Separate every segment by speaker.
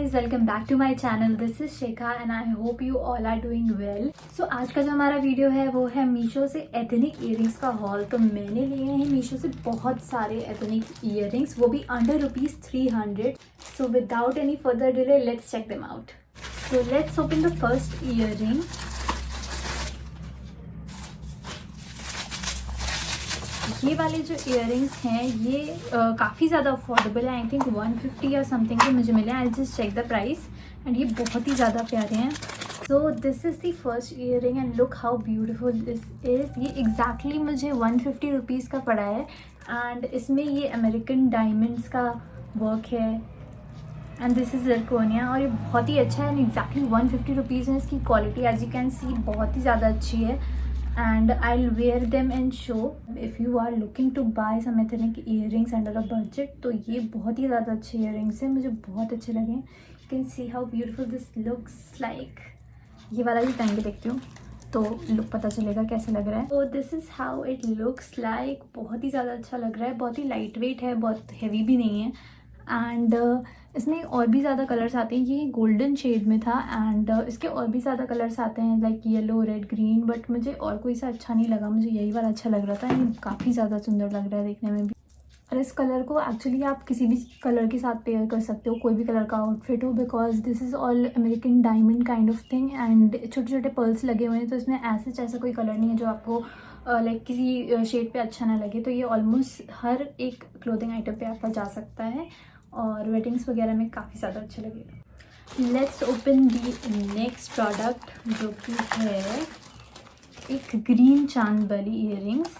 Speaker 1: Guys, welcome back to my channel. This is Shikha and I hope you all are doing well. So आज का जो हमारा video है वो है मीशो से एथनिक ईयरिंग्स का हॉल। तो मैंने लिए हैं मीशो से बहुत सारे एथनिक ईयरिंग्स, वो भी under ₹300। So without any further delay let's check them out. So let's open the first earring. ये वाले जो इयररिंग्स हैं ये काफ़ी ज़्यादा अफोर्डेबल है। आई थिंक 150 या समथिंग के मुझे मिले। I just check the price and ये बहुत ही ज़्यादा प्यारे हैं। So this is the first earring and look how beautiful this is. ये एग्जैक्टली मुझे 150 रुपीज़ का पड़ा है एंड इसमें ये अमेरिकन डायमंड्स का वर्क है एंड दिस इज़ जरकोनिया और ये बहुत ही अच्छा है एंड एग्जैक्टली 150 रुपीज़ में इसकी quality as you can see बहुत ही ज़्यादा अच्छी है। And I'll wear them and show. If you are looking to buy some ethnic earrings under a budget, तो ये बहुत ही ज़्यादा अच्छे earrings हैं, मुझे बहुत अच्छे लगे। You can see how beautiful this looks like. ये वाला भी पहन के देखती हूँ तो लुक पता चलेगा कैसा लग रहा है। तो this is how it looks like. बहुत ही ज़्यादा अच्छा लग रहा है, बहुत ही लाइट वेट है, बहुत हैवी भी नहीं है एंड इसमें और भी ज़्यादा कलर्स आते हैं। ये गोल्डन शेड में था एंड इसके और भी ज़्यादा कलर्स आते हैं like yellow, red, green, but मुझे और कोई सा अच्छा नहीं लगा। मुझे यही वाला अच्छा लग रहा था एंड काफ़ी ज़्यादा सुंदर लग रहा है देखने में भी। और इस कलर को एक्चुअली आप किसी भी कलर के साथ पेयर कर सकते हो, कोई भी कलर का आउटफिट हो, because this is all American diamond kind of thing and छोटे छोटे पर्ल्स लगे हुए हैं। तो इसमें ऐसा कोई कलर नहीं है जो आपको लाइक किसी शेड पे अच्छा ना लगे। तो ये ऑलमोस्ट हर एक क्लोथिंग आइटम पे आपका जा सकता है और वेडिंग्स वगैरह में काफ़ी ज़्यादा अच्छा लगेगा। Let's open the next product जो कि है एक ग्रीन चांद वाली ईयरिंग्स।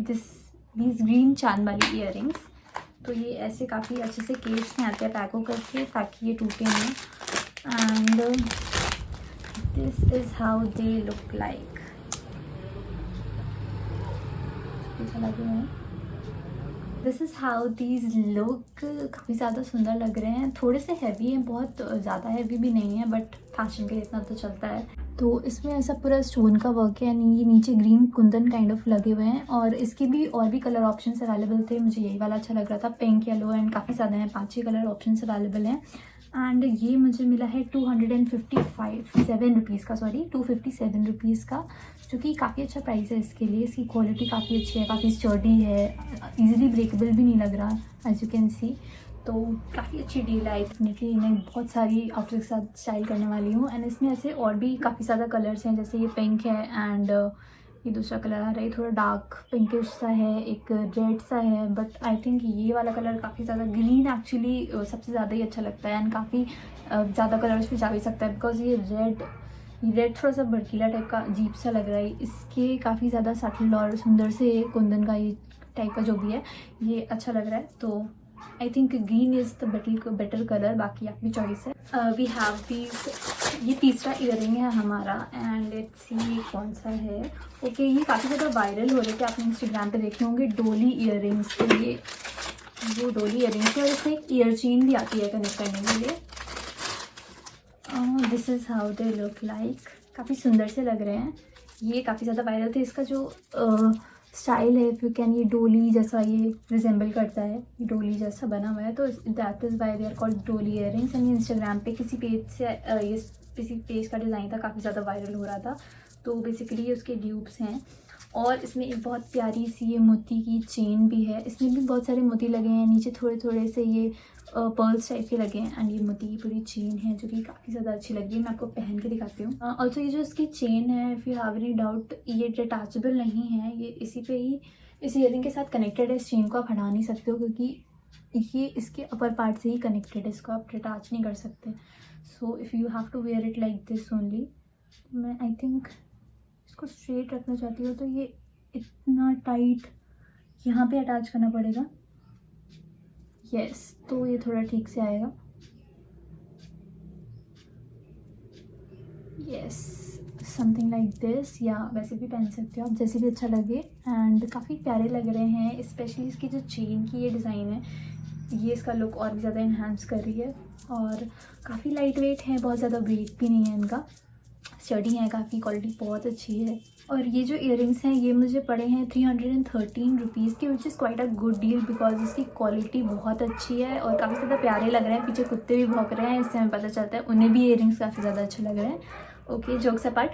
Speaker 1: दीज ग्रीन चांद वाली ईयरिंग्स। तो ये ऐसे काफ़ी अच्छे से केस में आते हैं पैक हो करके ताकि ये टूटे नहीं and this is how they look like. अच्छा लगे हैं। This is how these look. काफ़ी ज़्यादा सुंदर लग रहे हैं, थोड़े से हैवी हैं, बहुत ज़्यादा हैवी भी नहीं है बट फैशन के लिए इतना तो चलता है। तो इसमें ऐसा पूरा स्टोन का वर्क है, ये नीचे ग्रीन कुंदन काइंड ऑफ लगे हुए हैं और इसके भी और भी कलर ऑप्शंस अवेलेबल थे। मुझे यही वाला अच्छा लग रहा था, पिंक, येलो एंड काफ़ी ज़्यादा हैं, 5-6 कलर ऑप्शंस अवेलेबल हैं एंड ये मुझे मिला है 257 रुपीज़ का, सॉरी 257 रुपीज़ का, जो कि काफ़ी अच्छा प्राइस है इसके लिए। इसकी क्वालिटी काफ़ी अच्छी है, काफ़ी स्टर्डी है, इजीली ब्रेकेबल भी नहीं लग रहा एज यू कैन सी। तो काफ़ी अच्छी डील है। डेफिनेटली इन्हें बहुत सारी आउटफिट के साथ स्टाइल करने वाली हूँ एंड इसमें ऐसे और भी काफ़ी ज़्यादा कलर्स हैं, जैसे ये पिंक है एंड ये दूसरा कलर आ रहा है थोड़ा डार्क पिंकिश सा है, एक रेड सा है, बट आई थिंक ये वाला कलर काफ़ी ज़्यादा, ग्रीन एक्चुअली सबसे ज़्यादा ही अच्छा लगता है एंड काफ़ी ज़्यादा कलर्स पे जा भी सकता है बिकॉज ये रेड थोड़ा सा भड़कीला टाइप का अजीब सा लग रहा है। इसके काफ़ी ज़्यादा सटल और सुंदर से कुंदन का ये टाइप का जो भी है ये अच्छा लग रहा है। तो I think green is the better colour, बाकी आपकी चॉइस है। We have these. ये तीसरा ईयरिंग है हमारा एंड लेट्स सी कौन सा है। ओके ये काफ़ी ज़्यादा वायरल हो रहे थे, आपने इंस्टाग्राम पे देखे होंगे, डोली ईयरिंग्स। तो ये वो डोली ईयरिंग्स है और इसमें एक ईयर चेन भी आती है कनेक्ट करने के लिए। This is how they look like. काफ़ी सुंदर से लग रहे हैं, ये काफ़ी ज़्यादा वायरल थे। इसका जो स्टाइल है इफ़ यू कैन, ये डोली जैसा ये रिजेंबल करता है, ये डोली जैसा बना हुआ है, तो that is why they are called डोली ईयरिंग्स एंड इंस्टाग्राम पे किसी पेज से ये किसी पेज का डिज़ाइन था, काफ़ी ज़्यादा वायरल हो रहा था। तो बेसिकली ये उसके ड्यूप्स हैं और इसमें एक बहुत प्यारी सी ये मोती की चेन भी है। इसमें भी बहुत सारे मोती लगे हैं, नीचे थोड़े थोड़े से ये पर्ल्स टाइप के लगे हैं एंड ये मोती की पूरी चेन है जो कि काफ़ी ज़्यादा अच्छी लग रही है। मैं आपको पहन के दिखाती हूँ। ऑल्सो ये जो इसकी चेन है, if you have any doubt, ये डिटैचेबल नहीं है, ये इसी पे ही इस ईयरिंग के साथ कनेक्टेड है। इस चेन को आप हटा नहीं सकते हो क्योंकि ये इसके अपर पार्ट से ही कनेक्टेड है, इसको आप डिटैच नहीं कर सकते। So if you have to wear it like this only. मैं आई थिंक इसको स्ट्रेट रखना चाहती हूँ तो ये इतना टाइट यहाँ पे अटैच करना पड़ेगा। यस तो ये थोड़ा ठीक से आएगा। यस समथिंग लाइक दिस, या वैसे भी पहन सकते हो आप, जैसे भी अच्छा लगे एंड काफ़ी प्यारे लग रहे हैं। स्पेशली इसकी जो चेन की ये डिज़ाइन है, ये इसका लुक और भी ज़्यादा इन्हांस कर रही है और काफ़ी लाइट वेट है, बहुत ज़्यादा वेट भी नहीं है इनका। स्टडी है काफ़ी, क्वालिटी बहुत अच्छी है। और ये जो इयररिंग्स हैं ये मुझे पड़े हैं 313 रुपीज़ के, which is quite a good deal because इसकी क्वालिटी बहुत अच्छी है और काफ़ी ज़्यादा प्यारे लग रहे हैं। पीछे कुत्ते भी भौंक रहे हैं, इससे हमें पता चलता है उन्हें भी इयररिंग्स काफ़ी ज़्यादा अच्छे लग रहे हैं। ओके, जोक्स अपार्ट,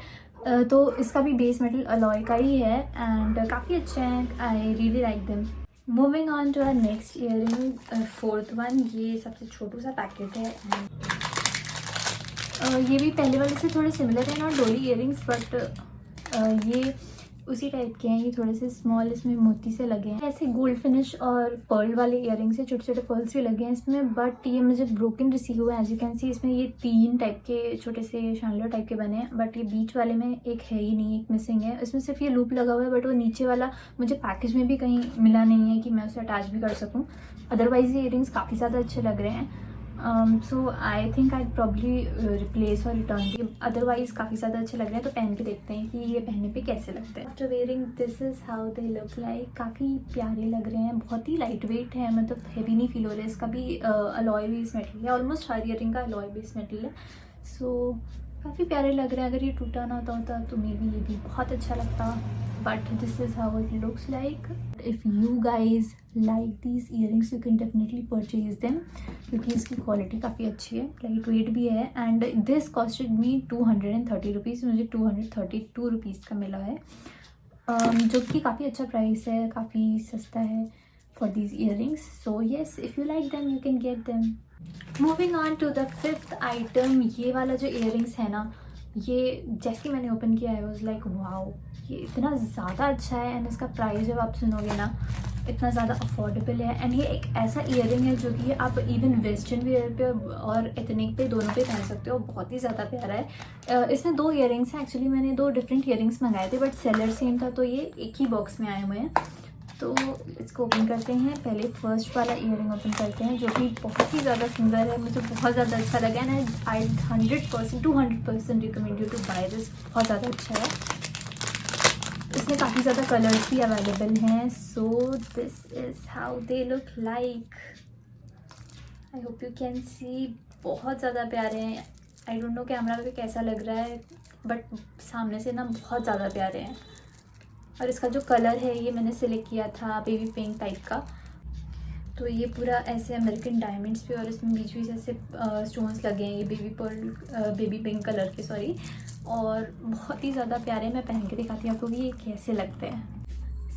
Speaker 1: तो इसका भी बेस मेटल अलॉय का ही है एंड काफ़ी अच्छे हैं। I really like them. Moving on to our next earring, fourth one. ये सबसे छोटू सा पैकेट है। ये भी पहले वाले से थोड़े सिमिलर है, नॉट डोली इयररिंग्स बट ये उसी टाइप के हैं। ये थोड़े से स्मॉल, इसमें मोती से लगे हैं। ऐसे गोल्ड फिनिश और पर्ल वाले इयररिंग्स है, छोटे छोटे पर्ल्स भी लगे हैं इसमें, बट ये मुझे ब्रोकन रिसीव हुआ है। एज यू कैन सी इसमें ये 3 टाइप के छोटे से शैंडलर टाइप के बने हैं, बट ये बीच वाले में एक है ही नहीं, एक मिसिंग है। इसमें सिर्फ ये लूप लगा हुआ है, बट वो नीचे वाला मुझे पैकेज में भी कहीं मिला नहीं है कि मैं उसे अटैच भी कर सकूँ। अदरवाइज ये इयररिंग्स काफ़ी ज़्यादा अच्छे लग रहे हैं। So I think I probably replace और रिटर्न भी, अदरवाइज काफ़ी ज़्यादा अच्छे लग रहे हैं। तो पहन के देखते हैं कि ये पहनने पे कैसे लगते हैं। After wearing this is how they look like. काफ़ी प्यारे लग रहे हैं, बहुत ही लाइट वेट है, मतलब हैवी नहीं फील हो रहा है। इसका भी अलॉय बेस मेटल है, ऑलमोस्ट हर इयररिंग का अलॉय बेस मेटल है। सो काफ़ी प्यारे लग रहे हैं। अगर ये टूटा ना होता तो मे बी ये भी बहुत अच्छा लगता, but this is how it looks like. If you guys like these earrings you can definitely purchase them, क्योंकि इसकी क्वालिटी काफ़ी अच्छी है, लाइट वेट भी है। And this costed me 230 rupees, मुझे 232 रुपीज़ का मिला है, जो कि काफ़ी अच्छा प्राइस है, काफ़ी सस्ता है for these earrings. So yes, if you like them you can get them. Moving on to the fifth item. ये वाला जो इयररिंग्स है ना, ये जैसे मैंने ओपन किया है वाज लाइक वाओ, ये इतना ज़्यादा अच्छा है। एंड इसका प्राइस जब आप सुनोगे ना, इतना ज़्यादा अफोर्डेबल है। एंड ये एक ऐसा इयररिंग है जो कि आप इवन वेस्टर्न वेयर पे और एथनिक पे दोनों पे पहन सकते हो, बहुत ही ज़्यादा प्यारा है। इसमें 2 इयररिंग्स हैं एक्चुअली, मैंने 2 डिफरेंट इयररिंग्स मंगाए थे, बट सेलर सेम था, तो ये एक ही बॉक्स में आए हुए हैं। तो इसको ओपन करते हैं। पहले फर्स्ट वाला इयररिंग ओपन करते हैं, जो कि बहुत ही ज़्यादा सुंदर है, मुझे बहुत ज़्यादा अच्छा लगा। And I 100% 200% recommend you to buy this, बहुत ज़्यादा अच्छा है। इसमें काफ़ी ज़्यादा कलर्स भी अवेलेबल हैं। So this is how they look like. I hope you can see, बहुत ज़्यादा प्यारे हैं। आई डोंट नो कैमरा पे कैसा लग रहा है, बट सामने से ना बहुत ज़्यादा प्यारे हैं। और इसका जो कलर है ये मैंने सिलेक्ट किया था बेबी पिंक टाइप का। तो ये पूरा ऐसे अमेरिकन डायमंड्स पे, और इसमें बीच बीच ऐसे स्टोन्स लगे हैं, ये baby pearl baby pink colour के, सॉरी। और बहुत ही ज़्यादा प्यारे। मैं पहन के दिखाती हूँ आपको कि ये कैसे लगते हैं।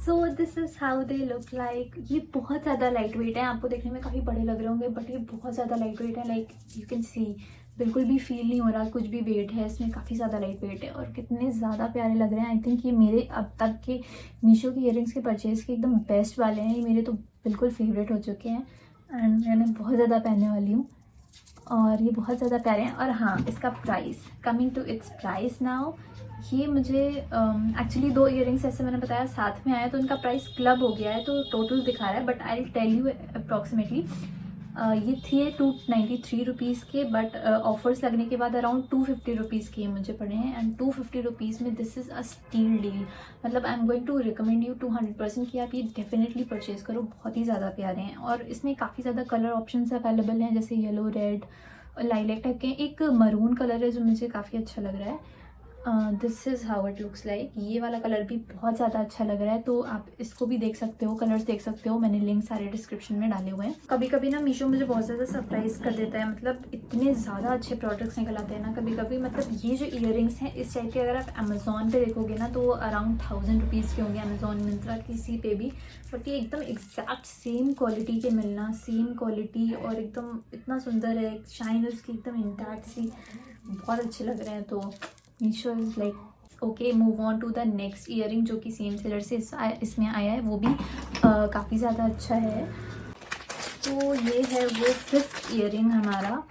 Speaker 1: So this is how they look like. ये बहुत ज़्यादा लाइट वेट है, आपको देखने में काफ़ी बड़े लग रहे होंगे, बट ये बहुत ज़्यादा लाइट वेट है। लाइक यू कैन सी, बिल्कुल भी फील नहीं हो रहा कुछ भी वेट है इसमें, काफ़ी ज़्यादा लाइट वेट है और कितने ज़्यादा प्यारे लग रहे हैं। आई थिंक ये मेरे अब तक के मीशो के इयररिंग्स के परचेज़ के एकदम बेस्ट वाले हैं। ये मेरे तो बिल्कुल फेवरेट हो चुके हैं एंड मैंने बहुत ज़्यादा पहनने वाली हूँ, और ये बहुत ज़्यादा प्यारे हैं। और हाँ, इसका price, coming to its price now. ये मुझे एक्चुअली 2 इयररिंग्स ऐसे मैंने बताया साथ में आया, तो इनका प्राइस क्लब हो गया है, तो टोटल दिखा रहा है, but I will tell you approximately. ये थे 293 रुपीज़ के, बट ऑफर्स लगने के बाद अराउंड 250 रुपीज़ के मुझे पड़े हैं। एंड 250 रुपीज़ में this is a steal deal. मतलब I am going to recommend you 200% कि आप ये डेफिनेटली परचेज़ करो, बहुत ही ज़्यादा प्यारे हैं। और इसमें काफ़ी ज़्यादा कलर ऑप्शंस अवेलेबल हैं, जैसे येलो, रेड और लाइलैक टाइप के। एक मरून कलर है जो मुझे काफ़ी अच्छा लग रहा है। This is how it looks like. ये वाला कलर भी बहुत ज़्यादा अच्छा लग रहा है, तो आप इसको भी देख सकते हो, कलर्स देख सकते हो। मैंने लिंक सारे डिस्क्रिप्शन में डाले हुए हैं। कभी कभी ना मीशो मुझे बहुत ज़्यादा सरप्राइज़ कर देता है, मतलब इतने ज़्यादा अच्छे प्रोडक्ट्स निकल आते हैं ना कभी कभी। मतलब ये जो इयररिंग्स हैं इस टाइप के, अगर आप अमेज़ॉन पे देखोगे ना तो अराउंड 1000 रुपीज़ के होंगे, अमेज़ॉन, मिंत्रा, किसी पे भी। बट ये एकदम एग्जैक्ट सेम क्वालिटी के मिलना, सेम क्वालिटी, और एकदम इतना सुंदर है, शाइन उसकी एकदम इंटैक्ट सी, बहुत अच्छे लग रहे हैं। तो Meesho is like okay. Move on to the next earring, जो कि सेम सेलर से इसमें आया है, वो भी काफ़ी ज़्यादा अच्छा है। तो ये है वो 5th इयररिंग हमारा,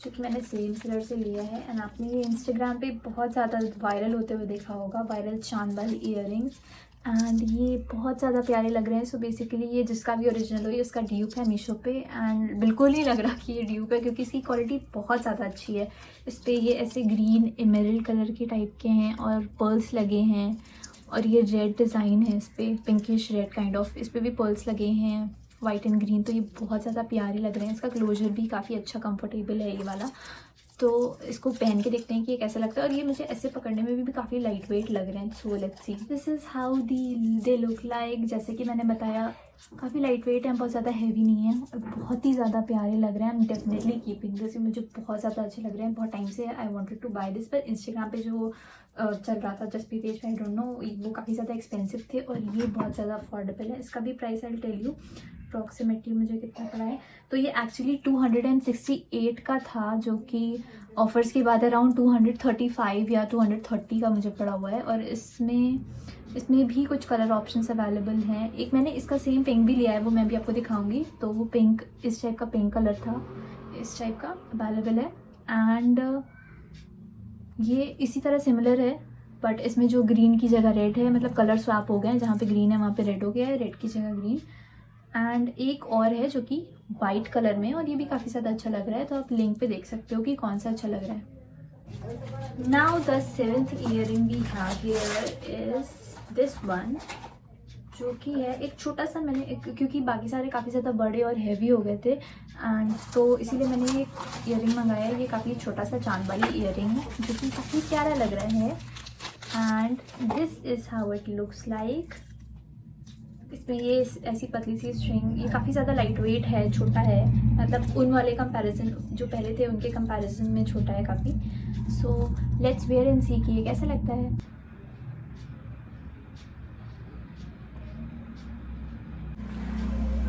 Speaker 1: जो कि मैंने सेम सेलर से लिया है। एंड आपने ये इंस्टाग्राम पे बहुत ज़्यादा वायरल होते हुए देखा होगा, वायरल चांद वाली इयररिंग्स। एंड ये बहुत ज़्यादा प्यारे लग रहे हैं। सो बेसिकली ये जिसका भी ओरिजिनल हो, ये उसका ड्यूप है मीशो पे। एंड बिल्कुल नहीं लग रहा कि ये ड्यूप है, क्योंकि इसकी क्वालिटी बहुत ज़्यादा अच्छी है। इस पर ये ऐसे ग्रीन एमेरल्ड कलर के टाइप के हैं और पर्ल्स लगे हैं, और ये रेड डिज़ाइन है इस पर, पिंकिश रेड काइंड ऑफ। इस पर भी पर्ल्स लगे हैं, वाइट एंड ग्रीन। तो ये बहुत ज़्यादा प्यारे लग रहे हैं। इसका क्लोजर भी काफ़ी अच्छा कंफर्टेबल है ये वाला। तो इसको पहन के देखते हैं कि ये कैसा लगता है। और ये मुझे ऐसे पकड़ने में भी काफ़ी लाइट वेट लग रहे हैं। So let's see, this is how they look like. जैसे कि मैंने बताया काफ़ी लाइट वेट है, बहुत ज़्यादा हैवी नहीं है और बहुत ही ज़्यादा प्यारे लग रहे हैं। I am definitely keeping this, मुझे बहुत ज़्यादा अच्छे लग रहे हैं। बहुत टाइम से I wanted to buy this, पर इंस्टाग्राम पे जो चल रहा था जस्ट पेज पे, आई डोंट नो, वो काफ़ी ज़्यादा एक्सपेंसिव थे और ये बहुत ज़्यादा अफोर्डेबल है। इसका भी price I will tell you approximately मुझे कितना पड़ा है। तो ये एक्चुअली 268 का था, जो कि ऑफर्स के बाद अराउंड 235 या 230 का मुझे पड़ा हुआ है। और इसमें भी कुछ कलर ऑप्शंस अवेलेबल हैं। एक मैंने इसका सेम पिंक भी लिया है, वो मैं भी आपको दिखाऊंगी। तो वो पिंक, इस टाइप का पिंक कलर था, इस टाइप का अवेलेबल है। एंड ये इसी तरह सिमिलर है, बट इसमें जो ग्रीन की जगह रेड है, मतलब कलर स्वैप हो गए हैं, जहाँ पे ग्रीन है वहाँ पे रेड हो गया है, रेड की जगह ग्रीन। एंड एक और है जो कि वाइट कलर में, और ये भी काफ़ी ज़्यादा अच्छा लग रहा है। तो आप लिंक पे देख सकते हो कि कौन सा अच्छा लग रहा है। Now the 7th earring we have here is this one, जो कि है एक छोटा सा। मैंने क्योंकि बाकी सारे काफ़ी ज़्यादा बड़े और हैवी हो गए थे, एंड तो इसीलिए मैंने एक ईयरिंग मंगाया है। ये काफ़ी छोटा सा चांद वाली ईयरिंग है, जो कि काफ़ी प्यारा लग रहा है। And this is how it looks like. इसमें ये ऐसी पतली सी स्ट्रिंग, ये काफ़ी ज़्यादा लाइट वेट है, छोटा है, मतलब उन वाले कंपैरिजन जो पहले थे उनके कंपैरिजन में छोटा है काफ़ी। सो लेट्स वेयर एंड सी कि ये कैसा लगता है।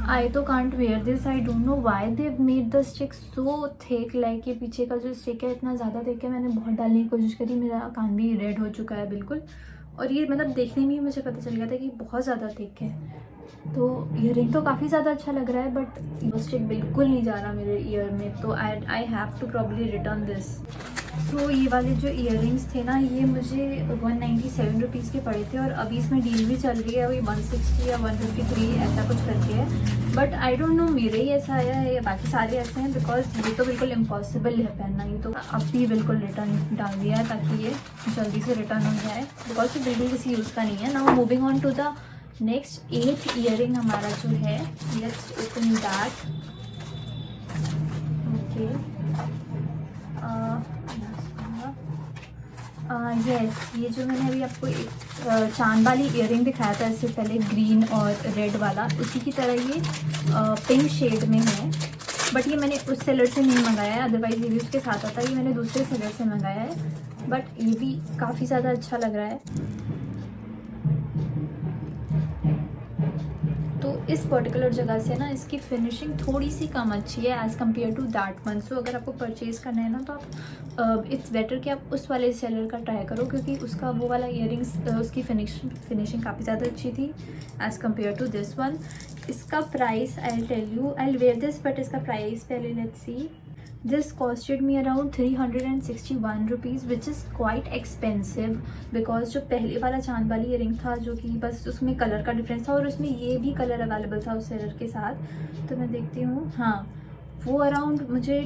Speaker 1: आई तो can't where this, I don't know why they made the stick so thick. Like ये पीछे का जो स्टिक है इतना ज़्यादा थिक है, मैंने बहुत डालने की कोशिश करी, मेरा कान भी रेड हो चुका है बिल्कुल। और ये मतलब देखने में ही मुझे पता चल गया था कि बहुत ज़्यादा थिक है। तो ईयरिंग तो काफ़ी ज़्यादा अच्छा लग रहा है, बट वो स्टिक बिल्कुल नहीं जा रहा मेरे ईयर में। तो I have to probably return this. So ये वाले जो ईयरिंग्स थे ना, ये मुझे 197 रुपीज़ के पड़े थे, और अभी इसमें डील भी चल रही है, वही 160 या 153 ऐसा कुछ करके है। बट आई डोंट नो मेरे ही ऐसा आया है या बाकी सारे ऐसे हैं, बिकॉज ये तो बिल्कुल इम्पॉसिबल है पहनना। ये तो अब भी बिल्कुल रिटर्न डाल दिया है ताकि ये जल्दी से रिटर्न हो जाए, बिकॉज ये बिल्कुल किसी यूज़ का नहीं है। Now moving on to the next 8th earring हमारा जो है, let's open that. Okay, yes, ये जो मैंने अभी आपको एक चांद वाली ईयरिंग दिखाया था इससे पहले, ग्रीन और रेड वाला, उसी की तरह ये पिंक शेड में है। बट ये मैंने उस सेलर से नहीं मंगाया है, अदरवाइज ये भी उसके साथ आता है। ये मैंने दूसरे सेलर से मंगाया है, बट ये भी काफ़ी ज़्यादा अच्छा लग रहा है। तो इस पर्टिकुलर जगह से ना इसकी फिनिशिंग थोड़ी सी कम अच्छी है as compare to that one. So अगर आपको परचेज़ करना है ना, तो आप इट्स बेटर कि आप उस वाले सेलर का ट्राई करो, क्योंकि उसका वो वाला ईयरिंग्स उसकी फिनिशिंग काफ़ी ज़्यादा अच्छी थी as compare to this one. इसका price I tell you, I wear this, but इसका प्राइस पहले let's see. This costed me around 361 rupees, which is quite expensive, because जो पहले वाला चांद वाली ईयरिंग था, जो कि बस उसमें कलर का डिफरेंस था और उसमें ये भी कलर अवेलेबल था उस सेलर के साथ। तो मैं देखती हूँ, हाँ, वो अराउंड मुझे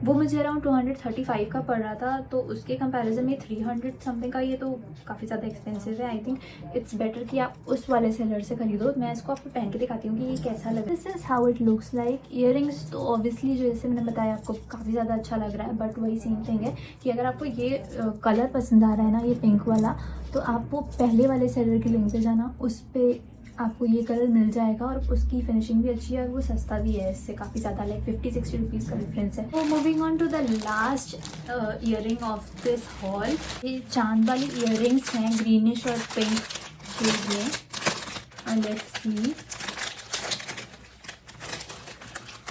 Speaker 1: अराउंड 235 का पड़ रहा था। तो उसके कंपैरिजन में 300 समथिंग का ये तो काफ़ी ज़्यादा एक्सपेंसिव है। आई थिंक इट्स बेटर कि आप उस वाले सेलर से खरीदो। मैं इसको आपको पहन के दिखाती हूँ कि ये कैसा लग रहा है। This is how it looks like. Earrings तो ऑब्वियसली जो जैसे मैंने बताया आपको काफ़ी ज़्यादा अच्छा लग रहा है, बट वही सेम थिंग है कि अगर आपको ये कलर पसंद आ रहा है ना, ये पिंक वाला, तो आप वो पहले वाले सेलर की लिंक पे जाना, उस पर आपको ये कलर मिल जाएगा और उसकी फिनिशिंग भी अच्छी है और वो सस्ता भी है इससे काफ़ी ज़्यादा, लाइक 50-60 रुपीज़ का डिफरेंस है। तो moving on to the last earring of this haul, ये चांद वाली ईयरिंग्स हैं ग्रीनिश और पिंक शेड में। लेट्स सी,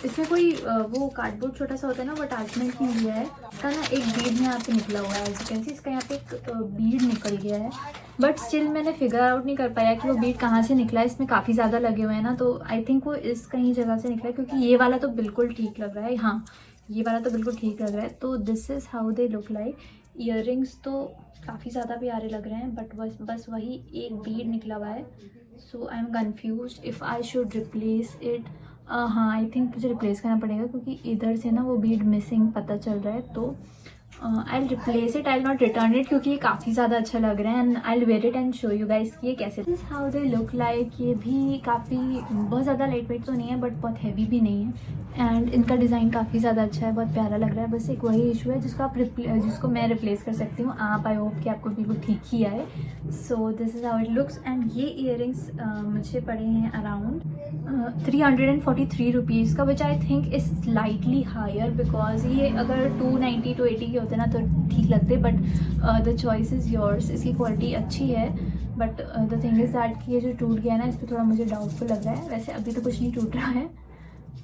Speaker 1: इसमें कोई वो कार्डबोर्ड छोटा सा होता है ना, वो अटैचमेंट नहीं दिया है। इसका ना एक बीड यहाँ पे निकला हुआ है, एज यू कैन सी इसका यहाँ पे एक बीड निकल गया है, बट स्टिल मैंने फिगर आउट नहीं कर पाया कि वो बीड कहाँ से निकला है। इसमें काफ़ी ज़्यादा लगे हुए हैं ना, तो आई थिंक वो इस कहीं जगह से निकला है, क्योंकि ये वाला तो बिल्कुल ठीक लग रहा है। हाँ, ये वाला तो बिल्कुल ठीक लग रहा है। तो this is how they look like. Earrings तो काफ़ी ज़्यादा प्यारे लग रहे हैं, बट बस वही एक बीड निकला हुआ है। So I am confuse if I should replace it. हाँ, आई थिंक मुझे रिप्लेस करना पड़ेगा, क्योंकि इधर से ना वो बीड मिसिंग पता चल रहा है। तो I replace it, I not return it, क्योंकि ये काफ़ी ज़्यादा अच्छा लग रहा है and I wear it and show you guys कि ये कैसे, this how they look like. ये भी काफ़ी बहुत ज़्यादा लाइट वेट तो नहीं है बट बहुत हैवी भी नहीं है एंड इनका डिज़ाइन काफ़ी ज़्यादा अच्छा है, बहुत प्यारा लग रहा है। बस एक वही इशू है जिसको मैं रिप्लेस कर सकती हूँ आप। आई होप कि आपको बिल्कुल ठीक ही आए। So this is how it looks and ये ईयरिंग्स मुझे पड़े हैं अराउंड 343 रुपीज़ का, which I think is slightly higher because ये अगर 290 280 के होते ना तो ठीक लगते, but the choice is yours. इसकी क्वालिटी अच्छी है but the thing is that कि ये जो टूट गया ना इस पर थोड़ा मुझे डाउटफुल लग रहा है। वैसे अभी तो कुछ नहीं टूट रहा है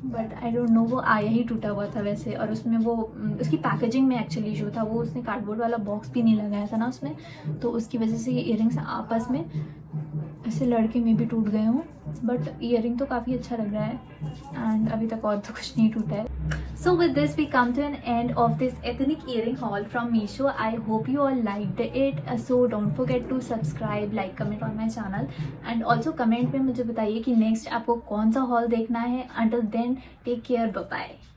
Speaker 1: बट आई डोंट नो, वो आया ही टूटा हुआ था वैसे, और उसमें वो उसकी पैकेजिंग में एक्चुअली इशू था, वो उसने कार्डबोर्ड वाला बॉक्स भी नहीं लगाया था ना उसमें, तो उसकी वजह से ये ईयरिंग्स आपस में ऐसे लड़के में भी टूट गए हों। बट ईयरिंग तो काफ़ी अच्छा लग रहा है एंड अभी तक और तो कुछ नहीं टूटा है। So with this we come to an end of this ethnic earring haul from Meesho. I hope you all liked it. So don't forget to subscribe, like, comment on my channel and also comment में मुझे बताइए कि next आपको कौन सा haul देखना है. Until then, take care, bye bye.